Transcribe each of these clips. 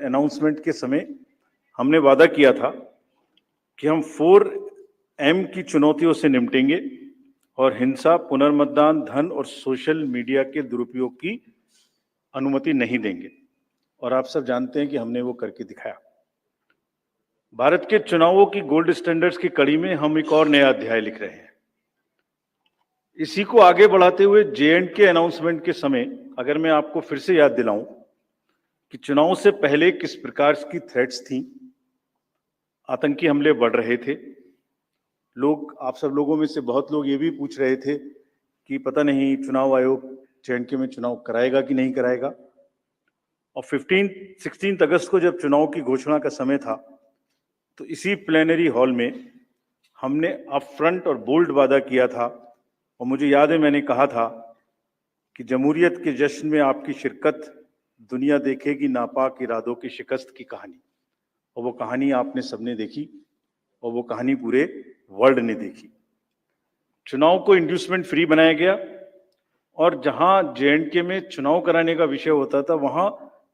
Announcement के समय हमने वादा किया था कि हम 4M की चुनौतियों से निपटेंगे और हिंसा, पुनर्मतदान, धन और सोशल मीडिया के दुरुपयोग की अनुमति नहीं देंगे। और आप सब जानते हैं कि हमने वो करके दिखाया। भारत के चुनावों की गोल्ड स्टैंडर्ड्स की कड़ी में हम एक और नया अध्याय लिख रहे हैं। इसी को आगे बढ़ाते हुए J&K अनाउंसमेंट के समय अगर मैं आपको फिर से याद दिलाऊं कि चुनाव से पहले किस प्रकार की थ्रेट्स थी, आतंकी हमले बढ़ रहे थे। आप सब लोगों में से बहुत लोग ये भी पूछ रहे थे कि पता नहीं चुनाव आयोग J&K में चुनाव कराएगा कि नहीं कराएगा। और 16 अगस्त को जब चुनाव की घोषणा का समय था तो इसी प्लेनरी हॉल में हमने अपफ्रंट और बोल्ड वादा किया था। और मुझे याद है मैंने कहा था कि जमहूरियत के जश्न में आपकी शिरकत दुनिया देखेगी नापाक इरादों की शिकस्त की कहानी। और वो कहानी आपने सबने देखी और वो कहानी पूरे वर्ल्ड ने देखी। चुनाव को इंड्यूसमेंट फ्री बनाया गया और जहां J&K में चुनाव कराने का विषय होता था वहां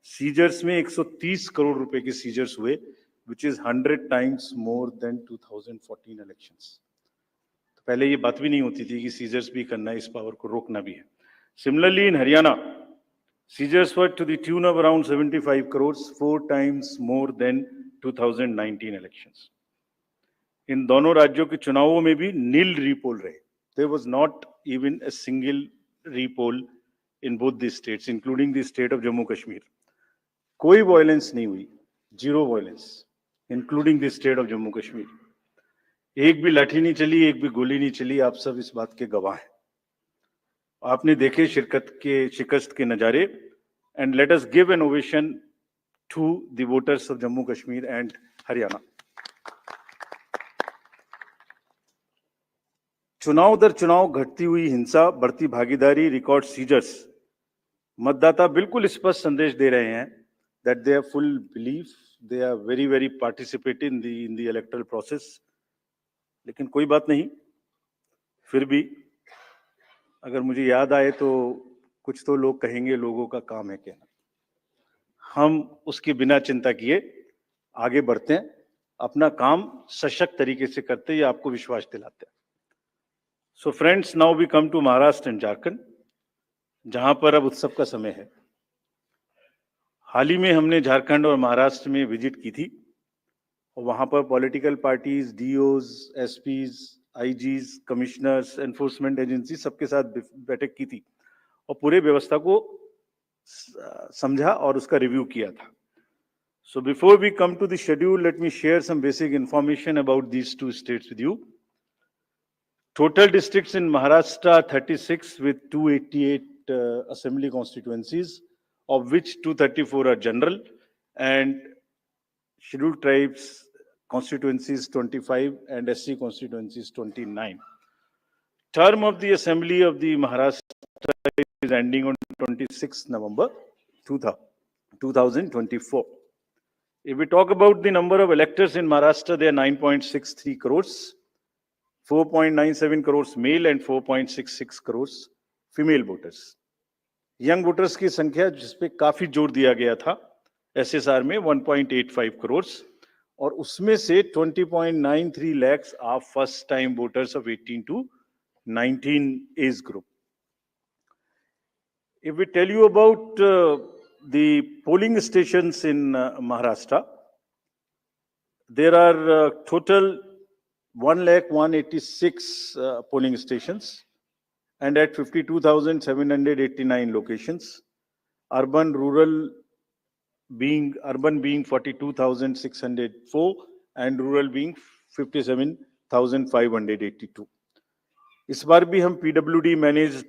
सीजर्स में 130 करोड़ रुपए के सीजर्स हुए, which is 100 times more than 2014 elections। तो पहले ये बात भी नहीं होती थी कि सीजर्स भी करना है, इस पावर को रोकना भी है। Similarly in Haryana, seizures were to the tune of around 75 crores, 4 times more than 2019 elections। इन दोनों राज्यों के चुनावों में भी नील रीपोल रहे। There was not even a single repoll in both the states, including the state of Jammu Kashmir। कोई violence नहीं हुई, zero violence, including the state of Jammu Kashmir. एक भी लाठी नहीं चली, एक भी गोली नहीं चली। आप सब इस बात के गवाह हैं। आपने देखे शिकस्त के नजारे। And let us give an ovation to the voters of Jammu Kashmir and Haryana. चुनाव दर चुनाव घटती हुई हिंसा, बढ़ती भागीदारी, रिकॉर्ड सीजर्स, मतदाता बिल्कुल स्पष्ट संदेश दे रहे हैं that they have full belief, they are very participative in the electoral process। लेकिन कोई बात नहीं, फिर भी अगर मुझे याद आए तो कुछ तो लोग कहेंगे लोगों का काम है कहना। हम उसके बिना चिंता किए आगे बढ़ते हैं, अपना काम सशक्त तरीके से करते हैं, ये आपको विश्वास दिलाते हैं। So friends, now we come to Maharashtra and Jharkhand, जहां पर अब उत्सव का समय है। हाल ही में हमने झारखंड और महाराष्ट्र में विजिट की थी और वहां पर political parties, DOs, SPs, IGs, commissioners, enforcement agency सबके साथ बैठक की थी और पूरे व्यवस्था को समझा और उसका रिव्यू किया था। So before we come to the schedule, let me share some basic information about these two states with you. Total districts in Maharashtra 36 with 288 assembly constituencies, of which 234 are general, and scheduled tribes constituencies 25 and SC constituencies 29. Term of the Assembly of the Maharashtra is ending on 26 November 2024. If we talk about the number of electors in Maharashtra, they are 9.63 crores. 4.97 crores male and 4.66 crores female voters. Young voters की संख्या जिसपे काफी जोर दिया गया था SSR में 1.85 करोड़ और उसमें से 20.93 lakhs are first time voters of 18 to 19 age group. If we tell you about the polling stations in Maharashtra, there are total 1,186 polling stations and at 52,789 locations. Urban being 42,604 and rural being 57,582. इस बार भी हम PWD managed